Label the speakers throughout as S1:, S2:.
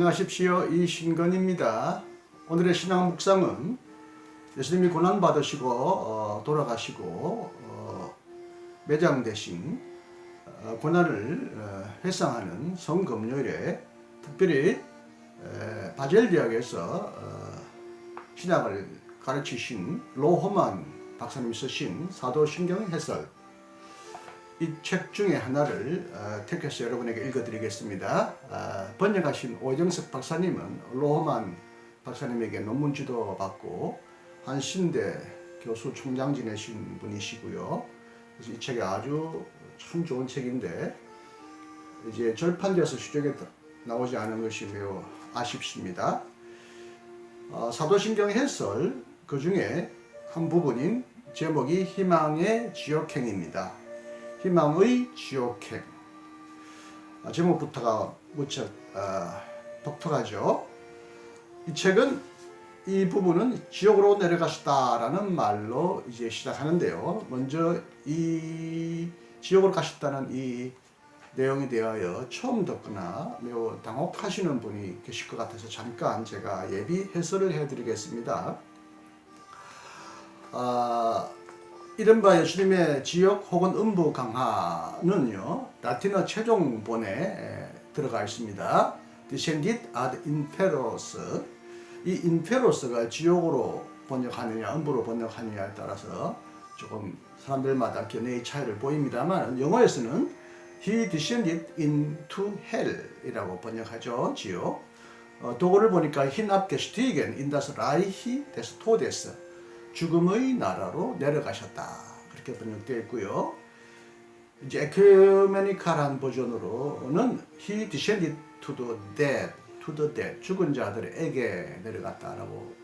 S1: 안녕하십시오. 이신건입니다. 오늘의 신앙 묵상은 예수님이 고난받으시고 돌아가시고 매장되신 고난을 회상하는 성금요일에 특별히 바젤 대학에서 신학을 가르치신 로호만 박사님이 쓰신 사도신경 해설, 이 책 중에 하나를 택해서 여러분에게 읽어드리겠습니다. 번역하신 오정석 박사님은 로호만 박사님에게 논문 지도 받고 한신대 교수 총장 지내신 분이시고요. 그래서 이 책이 아주 참 좋은 책인데 이제 절판돼서 시중에 나오지 않은 것이 매우 아쉽습니다. 사도신경 해설 그 중에 한 부분인 제목이 희망의 지옥행입니다. 희망의 지옥행. 제목부터가 무척 독특하죠. 이 책은 이 부분은 지옥으로 내려가셨다라는 말로 이제 시작하는데요. 먼저 이 지옥으로 가셨다는 이 내용에 대하여 처음 듣거나 매우 당혹하시는 분이 계실 것 같아서 잠깐 제가 예비 해설을 해드리겠습니다. 이른바 예수님의 지옥 혹은 음부 강화는요, 라틴어 최종본에 들어가 있습니다. Descendit ad inferos. 이 inferos가 지옥으로 번역하느냐 음부로 번역하느냐에 따라서 조금 사람들마다 견해의 차이를 보입니다만, 영어에서는 He descended into hell 이라고 번역하죠. 지옥. 도구를 보니까 hinabgestiegen in das Reich des Todes, 죽음의 나라로 내려가셨다, 그렇게 번역되어 있고요. 이제 에큐메니칼한 버전으로는 He descended to the dead, 죽은 자들에게 내려갔다라고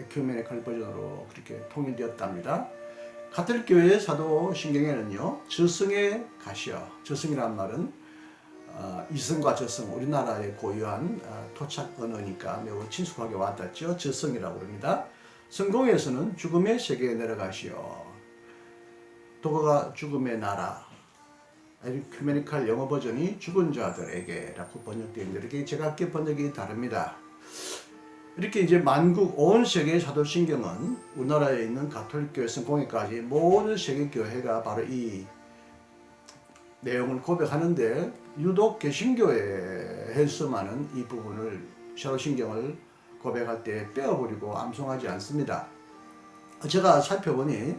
S1: 에큐메니칼 버전으로 그렇게 통일되었답니다. 가톨릭 교회의 사도신경에는요, 저승에 가시어, 저승이란 말은 이승과 저승, 우리나라의 고유한 토착 언어니까 매우 친숙하게 와닿죠. 저승이라고 합니다. 성공에서는 죽음의 세계에 내려가시어, 도가가 죽음의 나라, 에큐메니칼 영어 버전이 죽은 자들에게 라고 번역되어 있는데, 이렇게 제각기 번역이 다릅니다. 이렇게 이제 만국 온 세계의 사도신경은 우리나라에 있는 가톨릭교회 성공회까지 모든 세계 교회가 바로 이 내용을 고백하는데, 유독 개신교회에서만은 이 부분을, 사도신경을 고백할 때 빼어버리고 암송하지 않습니다. 제가 살펴보니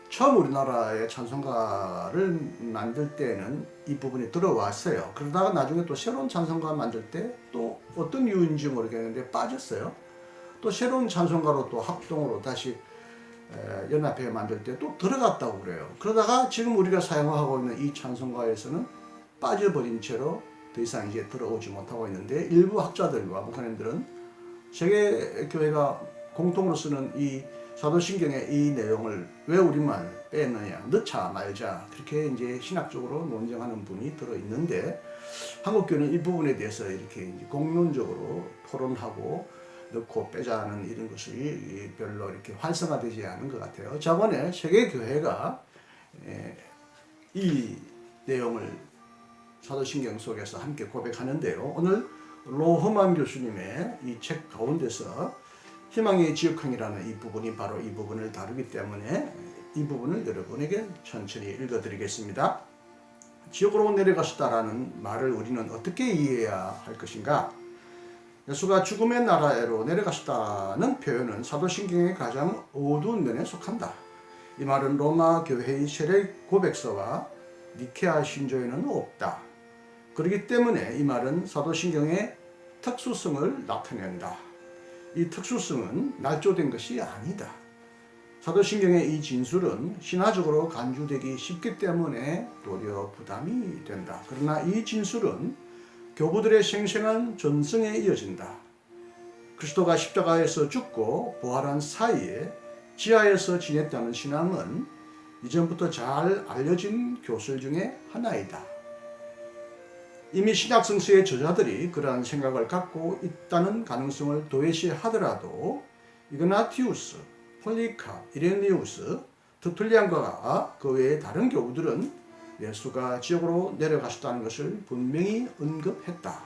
S1: 처음 우리나라의 찬송가를 만들 때는 이 부분이 들어왔어요. 그러다가 나중에 또 새로운 찬송가 만들 때 또 어떤 이유인지 모르겠는데 빠졌어요. 또 새로운 찬송가로 또 합동으로 다시 연합회 만들 때 또 들어갔다고 그래요. 그러다가 지금 우리가 사용하고 있는 이 찬송가에서는 빠져버린 채로 더 이상 이제 들어오지 못하고 있는데, 일부 학자들과 목사님들은 세계교회가 공통으로 쓰는 이 사도신경의 이 내용을 왜 우리만 뺐느냐, 넣자 말자, 그렇게 이제 신학적으로 논쟁하는 분이 들어있는데, 한국교회는 이 부분에 대해서 이렇게 이제 공론적으로 토론하고 넣고 빼자는 이런 것이 별로 이렇게 활성화되지 않은 것 같아요. 저번에 세계교회가 이 내용을 사도신경 속에서 함께 고백하는데요. 오늘 로호만 교수님의 이 책 가운데서 희망의 지옥행이라는 이 부분이 바로 이 부분을 다루기 때문에 이 부분을 여러분에게 천천히 읽어드리겠습니다. 지옥으로 내려가셨다라는 말을 우리는 어떻게 이해해야 할 것인가? 예수가 죽음의 나라로 내려가셨다는 표현은 사도신경의 가장 어두운 면에 속한다. 이 말은 로마 교회의 세례 고백서와 니케아 신조에는 없다. 그렇기 때문에 이 말은 사도신경의 특수성을 나타낸다. 이 특수성은 날조된 것이 아니다. 사도신경의 이 진술은 신화적으로 간주되기 쉽기 때문에 도리어 부담이 된다. 그러나 이 진술은 교부들의 생생한 전승에 이어진다. 그리스도가 십자가에서 죽고 부활한 사이에 지하에서 지냈다는 신앙은 이전부터 잘 알려진 교설 중에 하나이다. 이미 신약성서의 저자들이 그러한 생각을 갖고 있다는 가능성을 도외시하더라도 이그나티우스, 폴리카, 이레니우스, 터툴리안과 그 외의 다른 교우들은 예수가 지옥으로 내려가셨다는 것을 분명히 언급했다.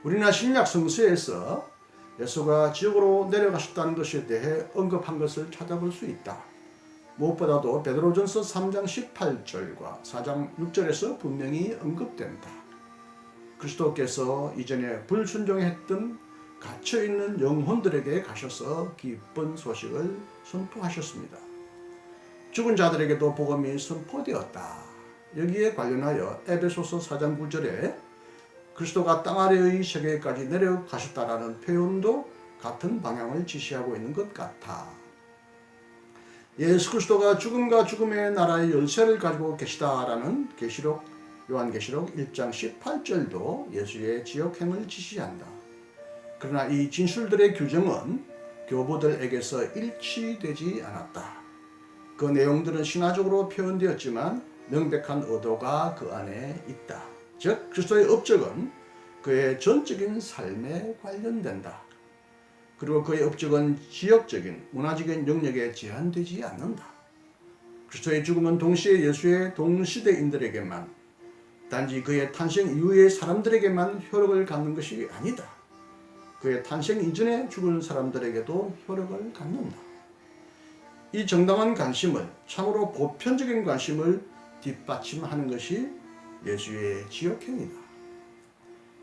S1: 우리나라 신약 성서에서 예수가 지옥으로 내려가셨다는 것에 대해 언급한 것을 찾아볼 수 있다. 무엇보다도 베드로전서 3장 18절과 4장 6절에서 분명히 언급된다. 그리스도께서 이전에 불순종했던 갇혀있는 영혼들에게 가셔서 기쁜 소식을 선포하셨습니다. 죽은 자들에게도 복음이 선포되었다. 여기에 관련하여 에베소서 4장 9절에 그리스도가 땅 아래의 세계까지 내려가셨다라는 표현도 같은 방향을 지시하고 있는 것 같아. 예수 그리스도가 죽음과 죽음의 나라의 열쇠를 가지고 계시다라는 요한계시록 1장 18절도 예수의 지옥행을 지시한다. 그러나 이 진술들의 규정은 교부들에게서 일치되지 않았다. 그 내용들은 신화적으로 표현되었지만 명백한 의도가 그 안에 있다. 즉 그리스도의 업적은 그의 전적인 삶에 관련된다. 그리고 그의 업적은 지역적인 문화적인 영역에 제한되지 않는다. 그리스도의 죽음은 동시에 예수의 동시대인들에게만 단지 그의 탄생 이후의 사람들에게만 효력을 갖는 것이 아니다. 그의 탄생 이전에 죽은 사람들에게도 효력을 갖는다. 이 정당한 관심을, 참으로 보편적인 관심을 뒷받침하는 것이 예수의 지역행이다.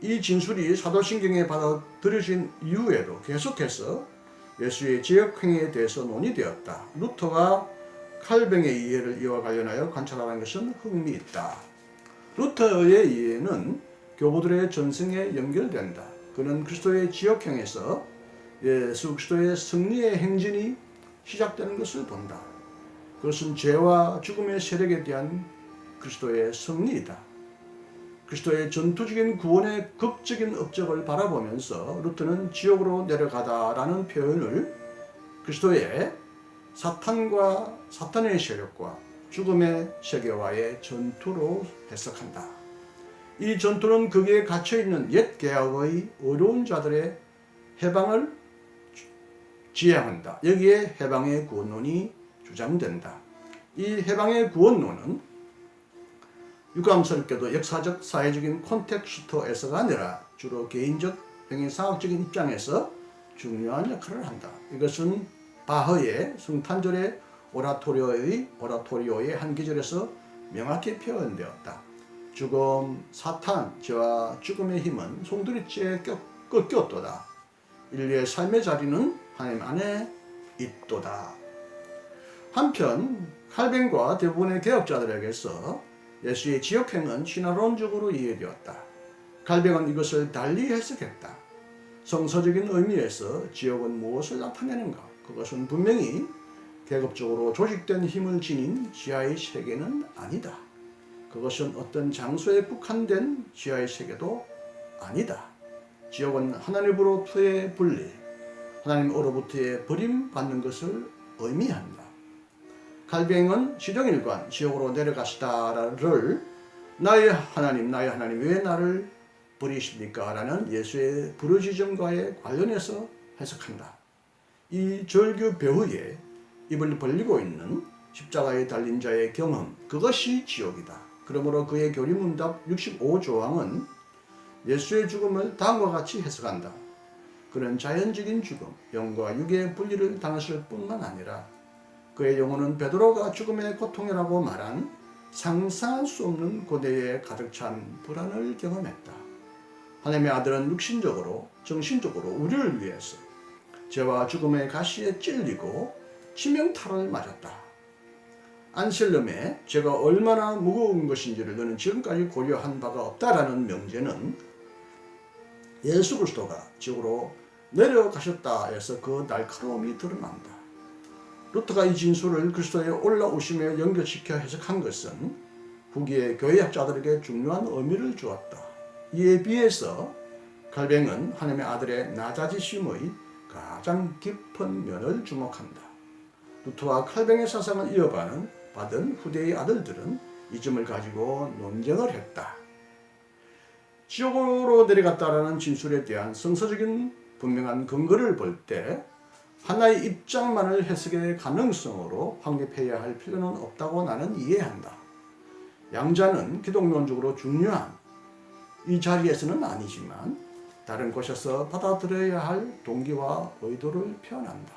S1: 이 진술이 사도신경에 받아들여진 이후에도 계속해서 예수의 지역행에 대해서 논의되었다. 루터가 칼뱅의 이해를 이와 관련하여 관찰하는 것은 흥미있다. 루터의 이해는 교부들의 전승에 연결된다. 그는 그리스도의 지역행에서 예수 그리스도의 승리의 행진이 시작되는 것을 본다. 그것은 죄와 죽음의 세력에 대한 그리스도의 승리이다. 그리스도의 전투적인 구원의 극적인 업적을 바라보면서 루터는 지옥으로 내려가다라는 표현을 그리스도의 사탄의 세력과 죽음의 세계와의 전투로 해석한다. 이 전투는 거기에 갇혀있는 옛 계약의 어려운 자들의 해방을 지향한다. 여기에 해방의 구원론이 주장된다. 이 해방의 구원론은 유감스럽게도 역사적 사회적인 콘텍스트에서가 아니라 주로 개인적 행위사학적인 입장에서 중요한 역할을 한다. 이것은 바흐의 성탄절의 오라토리오의 한 기절에서 명확히 표현되었다. 죽음, 사탄, 죄와 죽음의 힘은 송두리째 꺾였도다. 인류의 삶의 자리는 하나님 안에 있도다. 한편 칼뱅과 대부분의 개혁자들에게서 예수의 지역행은 신화론적으로 이해되었다. 칼뱅은 이것을 달리 해석했다. 성서적인 의미에서 지옥은 무엇을 나타내는가? 그것은 분명히 계급적으로 조직된 힘을 지닌 지하의 세계는 아니다. 그것은 어떤 장소에 국한된 지하의 세계도 아니다. 지옥은 하나님으로부터의 분리, 하나님으로부터의 버림받는 것을 의미한다. 칼뱅은 시정일관 지옥으로 내려가시다를 나의 하나님 왜 나를 버리십니까? 라는 예수의 부르짖음과의 관련해서 해석한다. 이 절규 배후에 입을 벌리고 있는 십자가에 달린 자의 경험, 그것이 지옥이다. 그러므로 그의 교리문답 65조항은 예수의 죽음을 다음과 같이 해석한다. 그는 자연적인 죽음, 영과 육의 분리를 당했을 뿐만 아니라 그의 영혼은 베드로가 죽음의 고통이라고 말한 상상할 수 없는 고대에 가득 찬 불안을 경험했다. 하나님의 아들은 육신적으로, 정신적으로 우리를 위해서 죄와 죽음의 가시에 찔리고 치명타를 맞았다. 안셀름의 죄가 얼마나 무거운 것인지를 너는 지금까지 고려한 바가 없다라는 명제는 예수 그리스도가 지옥으로 내려가셨다 해서 그 날카로움이 드러난다. 루터가 이 진술을 그리스도의 올라오심에 연결시켜 해석한 것은 후기의 교회학자들에게 중요한 의미를 주었다. 이에 비해서 칼뱅은 하나님의 아들의 낮아지심의 가장 깊은 면을 주목한다. 루터와 칼뱅의 사상을 이어받은 후대의 아들들은 이 점을 가지고 논쟁을 했다. 지옥으로 내려갔다라는 진술에 대한 성서적인 분명한 근거를 볼 때 하나의 입장만을 해석의 가능성으로 확립해야 할 필요는 없다고 나는 이해한다. 양자는 기독론적으로 중요한 이 자리에서는 아니지만 다른 곳에서 받아들여야 할 동기와 의도를 표현한다.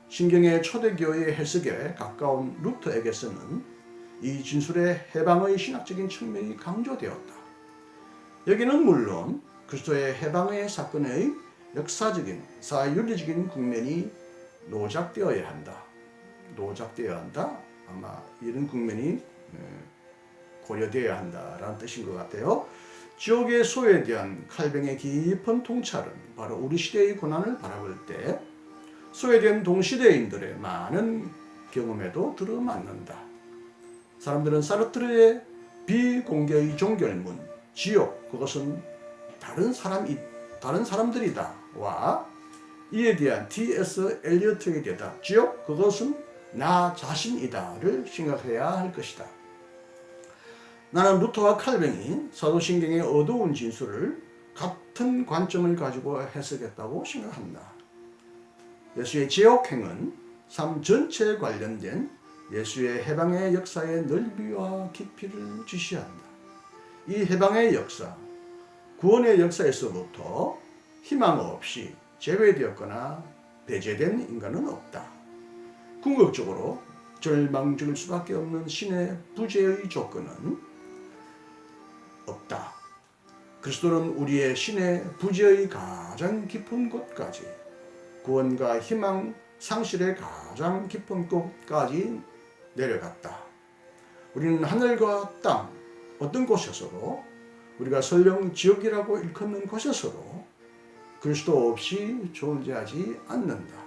S1: 신경의 초대교회의 해석에 가까운 루터에게서는 이 진술의 해방의 신학적인 측면이 강조되었다. 여기는 물론 그리스도의 해방의 사건의 역사적인 사회윤리적인 국면이 노작되어야 한다. 아마 이런 국면이 고려되어야 한다라는 뜻인 것 같아요. 지옥의 소에 대한 칼뱅의 깊은 통찰은 바로 우리 시대의 고난을 바라볼 때 소외된 동시대인들의 많은 경험에도 들어맞는다. 사람들은 사르트르의 비공개의 종결문, 지옥, 그것은 다른 사람들이다 와 이에 대한 T.S. 엘리어트의 대답, 지옥, 그것은 나 자신이다를 생각해야 할 것이다. 나는 루터와 칼뱅이 사도신경의 어두운 진술을 같은 관점을 가지고 해석했다고 생각합니다. 예수의 지옥행은 삶 전체에 관련된 예수의 해방의 역사의 넓이와 깊이를 지시한다. 이 해방의 역사, 구원의 역사에서부터 희망 없이 제외되었거나 배제된 인간은 없다. 궁극적으로 절망적일 수밖에 없는 신의 부재의 조건은 없다. 그리스도는 우리의 신의 부재의 가장 깊은 곳까지, 구원과 희망 상실의 가장 깊은 곳까지 내려갔다. 우리는 하늘과 땅 어떤 곳에서도, 우리가 설령 지옥이라고 일컫는 곳에서도 그리스도 없이 존재하지 않는다.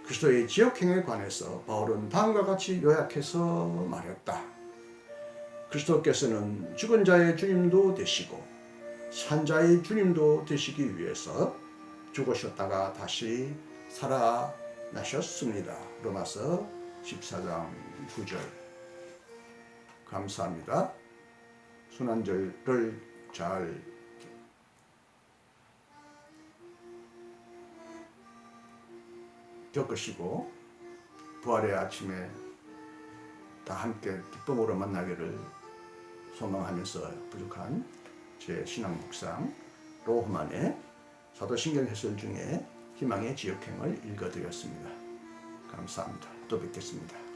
S1: 그리스도의 지옥행에 관해서 바울은 다음과 같이 요약해서 말했다. 그리스도께서는 죽은 자의 주님도 되시고 산자의 주님도 되시기 위해서 죽으셨다가 다시 살아나셨습니다. 로마서 14장 9절. 감사합니다. 순환절을 잘 겪으시고 부활의 아침에 다 함께 기쁨으로 만나기를 소망하면서 부족한 제 신앙 묵상 로흐만의 사도신경 해설 중에 희망의 지옥행을 읽어드렸습니다. 감사합니다. 또 뵙겠습니다.